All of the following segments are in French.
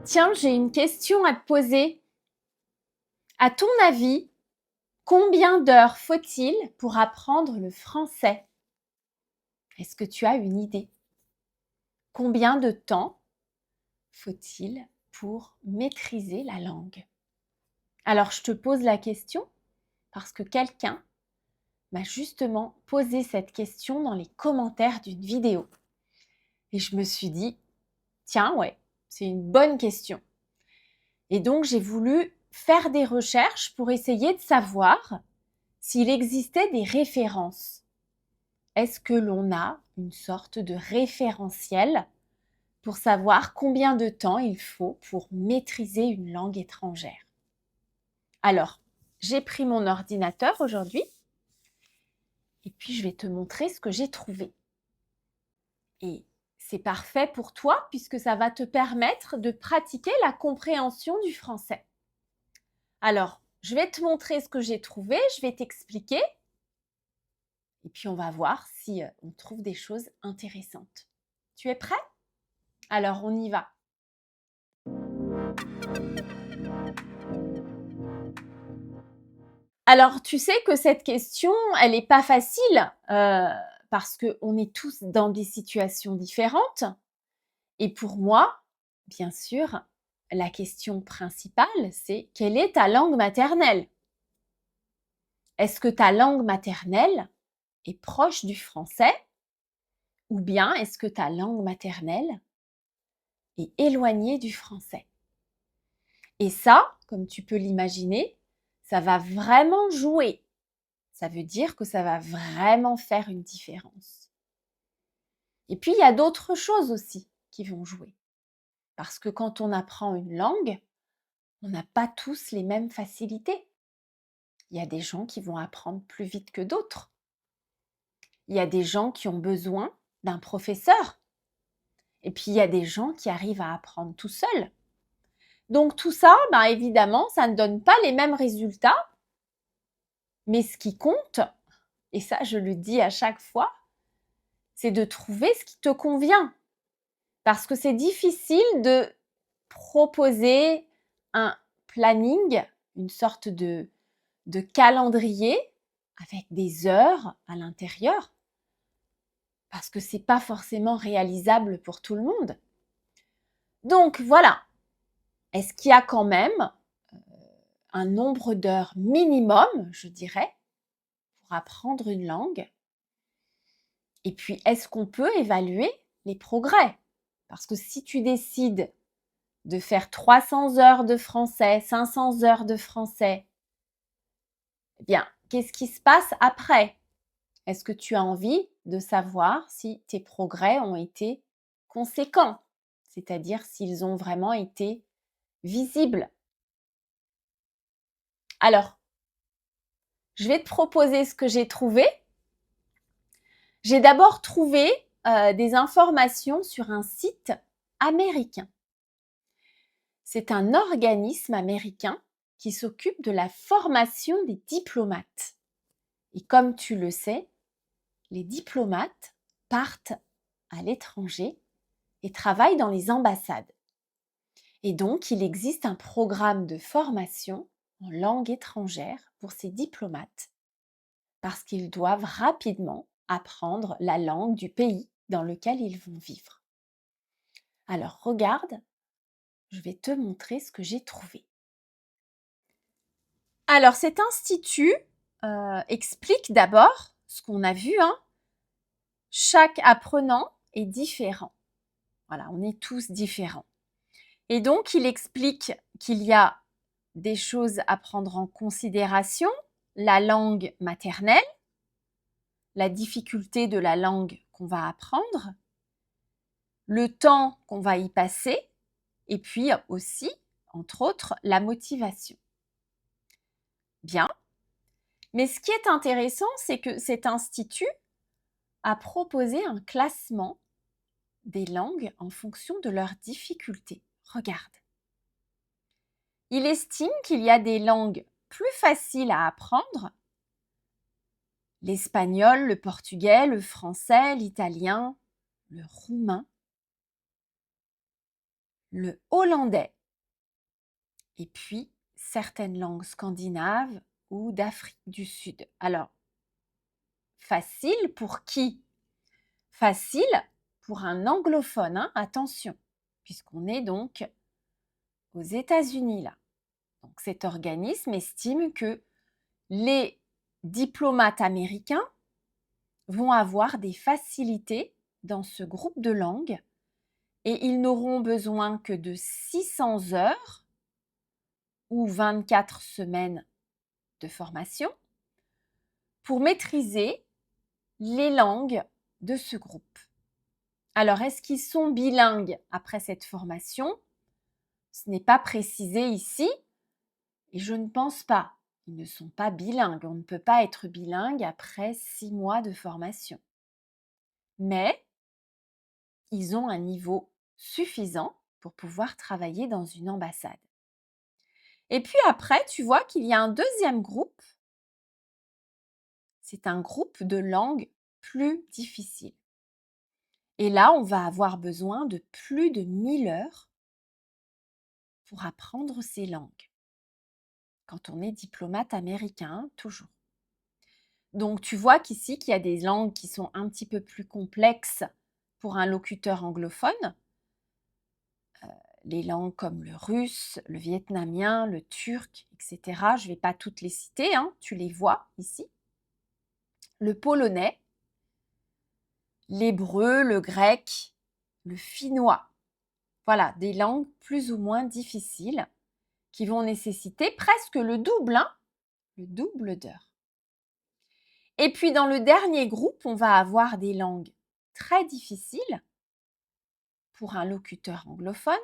Tiens, j'ai une question à te poser. À ton avis, combien d'heures faut-il pour apprendre le français? Est-ce que tu as une idée? Combien de temps faut-il pour maîtriser la langue? Alors, je te pose la question parce que quelqu'un m'a justement posé cette question dans les commentaires d'une vidéo. Et je me suis dit, tiens, ouais, c'est une bonne question. Et donc, j'ai voulu faire des recherches pour essayer de savoir s'il existait des références. Est-ce que l'on a une sorte de référentiel pour savoir combien de temps il faut pour maîtriser une langue étrangère? Alors, j'ai pris mon ordinateur aujourd'hui et puis je vais te montrer ce que j'ai trouvé. Et c'est parfait pour toi puisque ça va te permettre de pratiquer la compréhension du français. Alors, je vais te montrer ce que j'ai trouvé, je vais t'expliquer et puis on va voir si on trouve des choses intéressantes. Tu es prêt? Alors, on y va. Alors, tu sais que cette question, elle n'est pas facile parce qu'on est tous dans des situations différentes. Et pour moi, bien sûr, la question principale, c'est quelle est ta langue maternelle? Est-ce que ta langue maternelle est proche du français? Ou bien est-ce que ta langue maternelle est éloignée du français? Et ça, comme tu peux l'imaginer, ça va vraiment jouer. Ça veut dire que ça va vraiment faire une différence. Et puis, il y a d'autres choses aussi qui vont jouer. Parce que quand on apprend une langue, on n'a pas tous les mêmes facilités. Il y a des gens qui vont apprendre plus vite que d'autres. Il y a des gens qui ont besoin d'un professeur. Et puis, il y a des gens qui arrivent à apprendre tout seuls. Donc, tout ça, évidemment, ça ne donne pas les mêmes résultats. Mais ce qui compte, et ça, je le dis à chaque fois, c'est de trouver ce qui te convient. Parce que c'est difficile de proposer un planning, une sorte de calendrier avec des heures à l'intérieur, parce que c'est pas forcément réalisable pour tout le monde. Donc voilà, est-ce qu'il y a quand même un nombre d'heures minimum, je dirais, pour apprendre une langue? Et puis, est-ce qu'on peut évaluer les progrès? Parce que si tu décides de faire 300 heures de français, 500 heures de français, eh bien, qu'est-ce qui se passe après? Est-ce que tu as envie de savoir si tes progrès ont été conséquents? C'est-à-dire s'ils ont vraiment été visibles? Alors, je vais te proposer ce que j'ai trouvé. J'ai d'abord trouvé des informations sur un site américain. C'est un organisme américain qui s'occupe de la formation des diplomates. Et comme tu le sais, les diplomates partent à l'étranger et travaillent dans les ambassades. Et donc, il existe un programme de formation en langue étrangère pour ces diplomates parce qu'ils doivent rapidement apprendre la langue du pays dans lequel ils vont vivre. Alors, regarde, je vais te montrer ce que j'ai trouvé. Alors, cet institut explique d'abord ce qu'on a vu, chaque apprenant est différent. Voilà, on est tous différents. Et donc, il explique qu'il y a des choses à prendre en considération, la langue maternelle, la difficulté de la langue qu'on va apprendre, le temps qu'on va y passer, et puis aussi, entre autres, la motivation. Bien. Mais ce qui est intéressant, c'est que cet institut a proposé un classement des langues en fonction de leur difficulté. Regarde. Il estime qu'il y a des langues plus faciles à apprendre l'espagnol, le portugais, le français, l'italien, le roumain, le hollandais et puis certaines langues scandinaves ou d'Afrique du Sud. Alors, facile pour qui? Facile pour un anglophone, hein, attention, puisqu'on est donc aux États-Unis là. Donc cet organisme estime que les diplomates américains vont avoir des facilités dans ce groupe de langues et ils n'auront besoin que de 600 heures ou 24 semaines de formation pour maîtriser les langues de ce groupe. Alors, est-ce qu'ils sont bilingues après cette formation? Ce n'est pas précisé ici et je ne pense pas. Ils ne sont pas bilingues. On ne peut pas être bilingue après 6 mois de formation. Mais ils ont un niveau suffisant pour pouvoir travailler dans une ambassade. Et puis après, tu vois qu'il y a un deuxième groupe. C'est un groupe de langues plus difficiles. Et là, on va avoir besoin de plus de 1000 heures pour apprendre ces langues. Quand on est diplomate américain, toujours. Donc, tu vois qu'ici, qu'il y a des langues qui sont un petit peu plus complexes pour un locuteur anglophone. Les langues comme le russe, le vietnamien, le turc, etc. Je ne vais pas toutes les citer, hein, tu les vois ici. Le polonais, l'hébreu, le grec, le finnois. Voilà, des langues plus ou moins difficiles qui vont nécessiter presque le double, hein, le double d'heures. Et puis dans le dernier groupe, on va avoir des langues très difficiles pour un locuteur anglophone,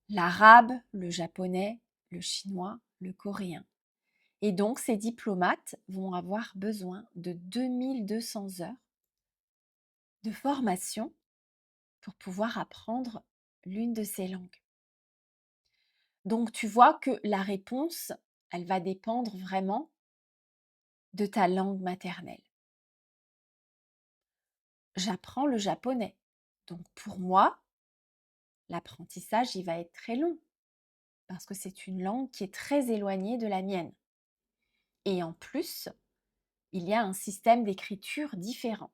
l'arabe, le japonais, le chinois, le coréen. Et donc ces diplomates vont avoir besoin de 2200 heures de formation pour pouvoir apprendre l'une de ces langues. Donc tu vois que la réponse, elle va dépendre vraiment de ta langue maternelle. J'apprends le japonais. Donc pour moi, l'apprentissage, il va être très long parce que c'est une langue qui est très éloignée de la mienne. Et en plus, il y a un système d'écriture différent.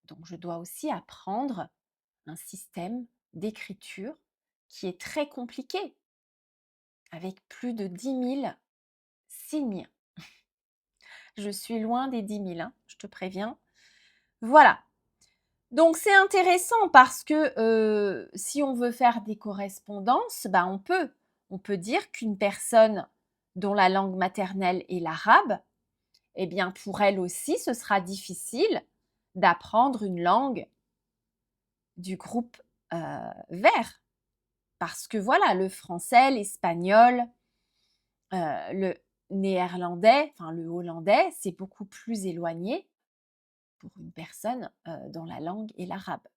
Donc je dois aussi apprendre un système d'écriture qui est très compliqué, avec plus de 10 000 signes. Je suis loin des 10 000, hein, je te préviens. Voilà. Donc c'est intéressant parce que si on veut faire des correspondances, bah, on peut. On peut dire qu'une personne dont la langue maternelle est l'arabe, eh bien pour elle aussi, ce sera difficile d'apprendre une langue du groupe vert. Parce que voilà, le français, l'espagnol, le néerlandais, enfin le hollandais, c'est beaucoup plus éloigné pour une personne dont la langue est l'arabe.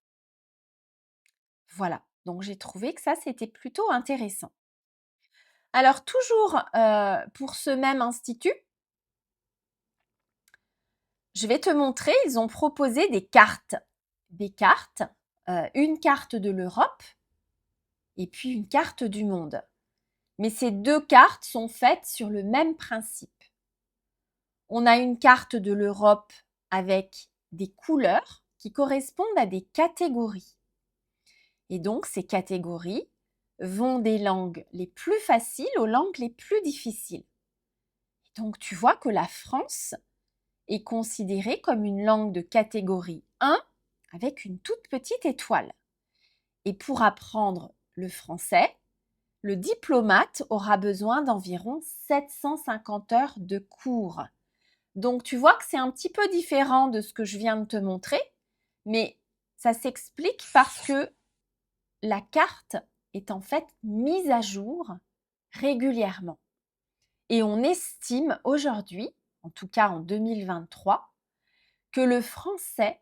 Voilà, donc j'ai trouvé que ça, c'était plutôt intéressant. Alors toujours pour ce même institut, je vais te montrer, ils ont proposé des cartes. Des cartes, une carte de l'Europe et puis une carte du monde. Mais ces deux cartes sont faites sur le même principe. On a une carte de l'Europe avec des couleurs qui correspondent à des catégories. Et donc, ces catégories vont des langues les plus faciles aux langues les plus difficiles. Et donc, tu vois que la France est considérée comme une langue de catégorie 1 avec une toute petite étoile. Et pour apprendre le français, le diplomate aura besoin d'environ 750 heures de cours. Donc, tu vois que c'est un petit peu différent de ce que je viens de te montrer, mais ça s'explique parce que la carte est en fait mise à jour régulièrement. Et on estime aujourd'hui, en tout cas en 2023, que le français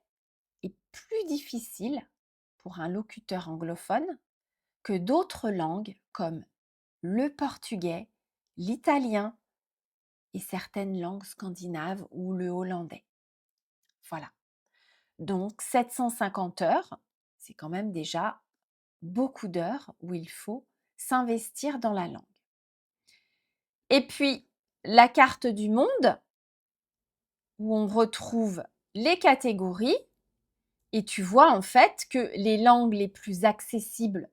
est plus difficile pour un locuteur anglophone que d'autres langues comme le portugais, l'italien, et certaines langues scandinaves ou le hollandais. Voilà. Donc 750 heures, c'est quand même déjà beaucoup d'heures où il faut s'investir dans la langue. Et puis, la carte du monde, où on retrouve les catégories, et tu vois en fait que les langues les plus accessibles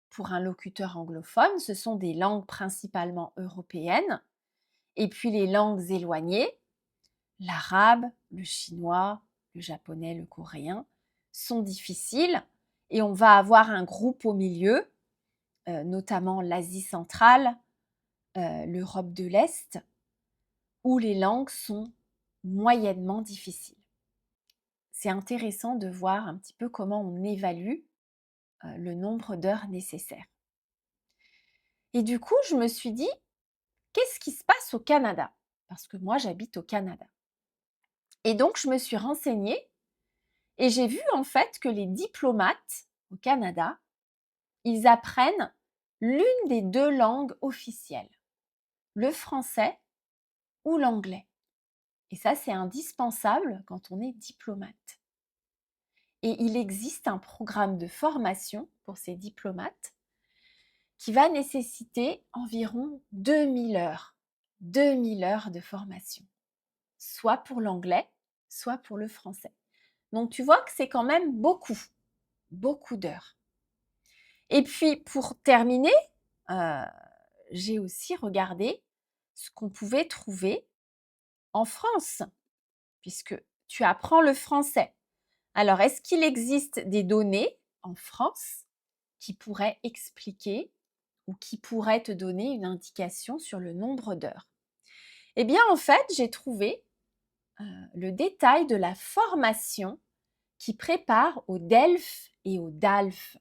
pour un locuteur anglophone, ce sont des langues principalement européennes, et puis les langues éloignées, l'arabe, le chinois, le japonais, le coréen, sont difficiles, et on va avoir un groupe au milieu, notamment l'Asie centrale, l'Europe de l'Est, où les langues sont moyennement difficiles. C'est intéressant de voir un petit peu comment on évalue le nombre d'heures nécessaires. Et du coup, je me suis dit, qu'est-ce qui se passe au Canada? Parce que moi, j'habite au Canada. Et donc, je me suis renseignée et j'ai vu en fait que les diplomates au Canada, ils apprennent l'une des deux langues officielles, le français ou l'anglais. Et ça, c'est indispensable quand on est diplomate. Et il existe un programme de formation pour ces diplomates qui va nécessiter environ 2000 heures. 2000 heures de formation, soit pour l'anglais, soit pour le français. Donc tu vois que c'est quand même beaucoup, beaucoup d'heures. Et puis pour terminer, j'ai aussi regardé ce qu'on pouvait trouver en France, puisque tu apprends le français. Alors, est-ce qu'il existe des données en France qui pourraient expliquer ou qui pourraient te donner une indication sur le nombre d'heures? Eh bien, en fait, j'ai trouvé le détail de la formation qui prépare au DELF et au DALF.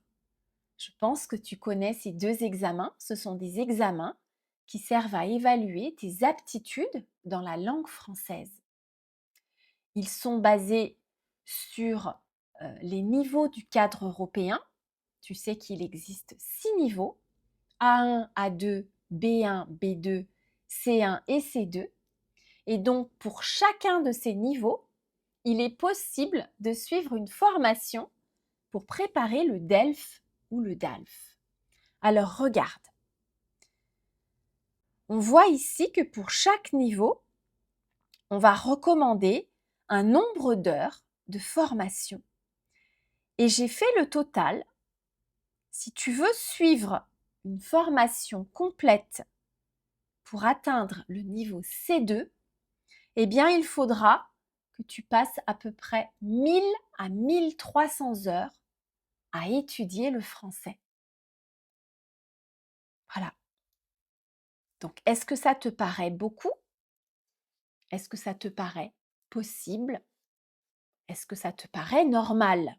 Je pense que tu connais ces deux examens. Ce sont des examens qui servent à évaluer tes aptitudes dans la langue française. Ils sont basés sur les niveaux du cadre européen. Tu sais qu'il existe 6 niveaux, A1, A2, B1, B2, C1 et C2. Et donc, pour chacun de ces niveaux, il est possible de suivre une formation pour préparer le DELF ou le DALF. Alors, regarde. On voit ici que pour chaque niveau, on va recommander un nombre d'heures de formation. Et j'ai fait le total. Si tu veux suivre une formation complète pour atteindre le niveau C2, eh bien, il faudra que tu passes à peu près 1000 à 1300 heures à étudier le français. Voilà. Donc, est-ce que ça te paraît beaucoup? Est-ce que ça te paraît possible? Est-ce que ça te paraît normal?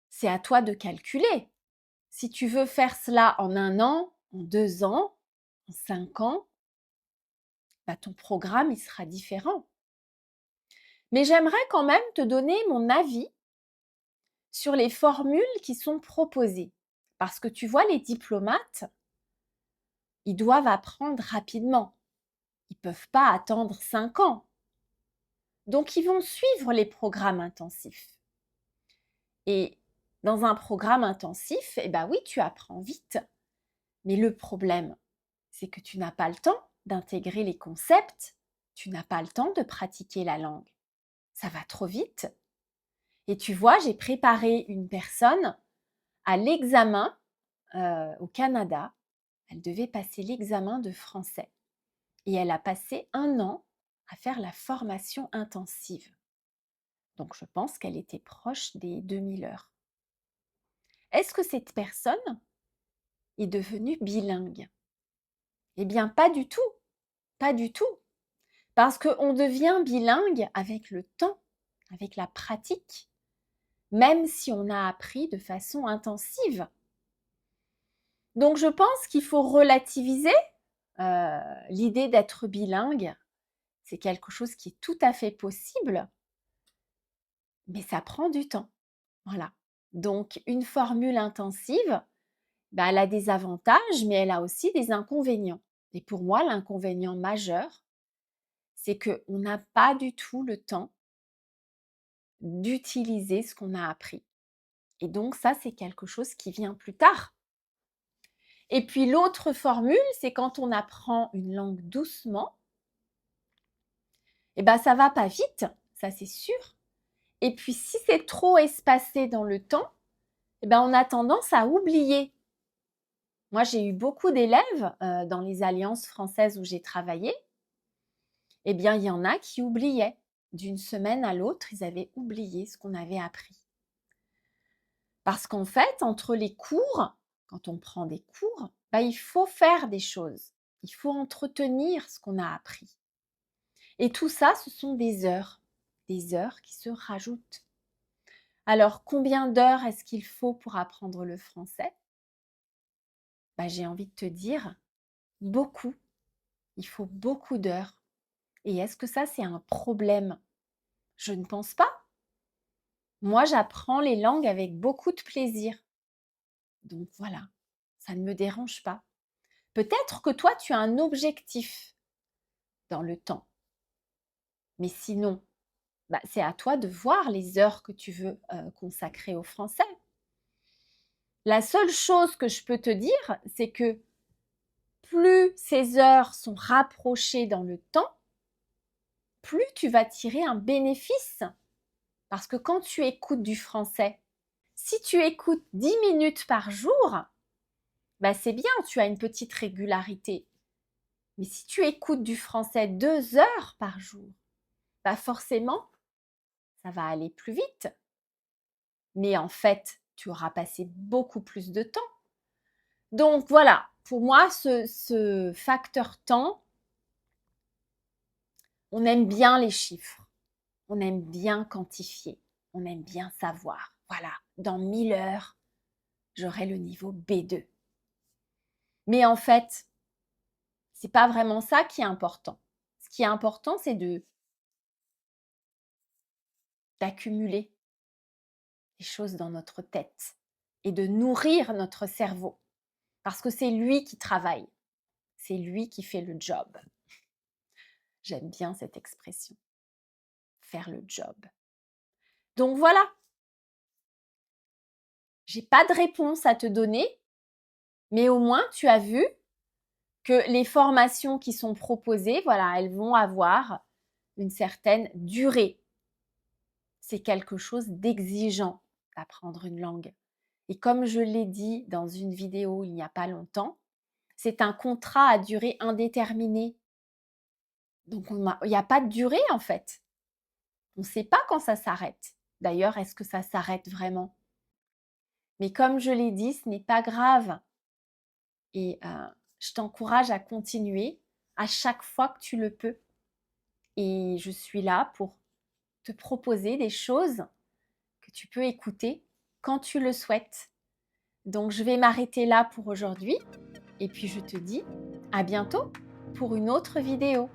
C'est à toi de calculer. Si tu veux faire cela en 1 an, en 2 ans, en 5 ans, bah, ton programme il sera différent. Mais j'aimerais quand même te donner mon avis sur les formules qui sont proposées. Parce que tu vois, les diplomates, ils doivent apprendre rapidement. Ils ne peuvent pas attendre 5 ans. Donc, ils vont suivre les programmes intensifs. Et dans un programme intensif, eh ben oui, tu apprends vite. Mais le problème, c'est que tu n'as pas le temps d'intégrer les concepts, tu n'as pas le temps de pratiquer la langue. Ça va trop vite. Et tu vois, j'ai préparé une personne à l'examen au Canada. Elle devait passer l'examen de français. Et elle a passé 1 an à faire la formation intensive. Donc, je pense qu'elle était proche des 2000 heures. Est-ce que cette personne est devenue bilingue? Eh bien, pas du tout. Pas du tout. Parce qu'on devient bilingue avec le temps, avec la pratique, même si on a appris de façon intensive. Donc, je pense qu'il faut relativiser l'idée d'être bilingue. C'est quelque chose qui est tout à fait possible, mais ça prend du temps. Voilà. Donc, une formule intensive, Ben, elle a des avantages, mais elle a aussi des inconvénients. Et pour moi, l'inconvénient majeur, c'est qu'on n'a pas du tout le temps d'utiliser ce qu'on a appris. Et donc ça, c'est quelque chose qui vient plus tard. Et puis l'autre formule, c'est quand on apprend une langue doucement, et ben ça va pas vite, ça c'est sûr. Et puis si c'est trop espacé dans le temps, et ben on a tendance à oublier. Moi, j'ai eu beaucoup d'élèves dans les alliances françaises où j'ai travaillé. Eh bien, il y en a qui oubliaient. D'une semaine à l'autre, ils avaient oublié ce qu'on avait appris. Parce qu'en fait, entre les cours, quand on prend des cours, bah, il faut faire des choses. Il faut entretenir ce qu'on a appris. Et tout ça, ce sont des heures qui se rajoutent. Alors, combien d'heures est-ce qu'il faut pour apprendre le français? Bah, j'ai envie de te dire, beaucoup. Il faut beaucoup d'heures. Et est-ce que ça, c'est un problème? Je ne pense pas. Moi, j'apprends les langues avec beaucoup de plaisir. Donc voilà, ça ne me dérange pas. Peut-être que toi, tu as un objectif dans le temps. Mais sinon, bah, c'est à toi de voir les heures que tu veux consacrer au français. La seule chose que je peux te dire, c'est que plus ces heures sont rapprochées dans le temps, plus tu vas tirer un bénéfice. Parce que quand tu écoutes du français, si tu écoutes 10 minutes par jour, bah c'est bien, tu as une petite régularité. Mais si tu écoutes du français 2 heures par jour, bah forcément, ça va aller plus vite. Mais en fait, tu auras passé beaucoup plus de temps. Donc voilà, pour moi, ce facteur temps, on aime bien les chiffres, on aime bien quantifier, on aime bien savoir. Voilà, dans 1000 heures, j'aurai le niveau B2. Mais en fait, c'est pas vraiment ça qui est important. Ce qui est important, c'est d'accumuler des choses dans notre tête et de nourrir notre cerveau. Parce que c'est lui qui travaille, c'est lui qui fait le job. J'aime bien cette expression, faire le job. Donc voilà, j'ai pas de réponse à te donner, mais au moins tu as vu que les formations qui sont proposées, voilà, elles vont avoir une certaine durée. C'est quelque chose d'exigeant d'apprendre une langue. Et comme je l'ai dit dans une vidéo il n'y a pas longtemps, c'est un contrat à durée indéterminée. Donc il n'y a pas de durée en fait. On ne sait pas quand ça s'arrête. D'ailleurs, est-ce que ça s'arrête vraiment? Mais comme je l'ai dit, ce n'est pas grave. Et je t'encourage à continuer à chaque fois que tu le peux. Et je suis là pour te proposer des choses que tu peux écouter quand tu le souhaites. Donc, je vais m'arrêter là pour aujourd'hui. Et puis, je te dis à bientôt pour une autre vidéo.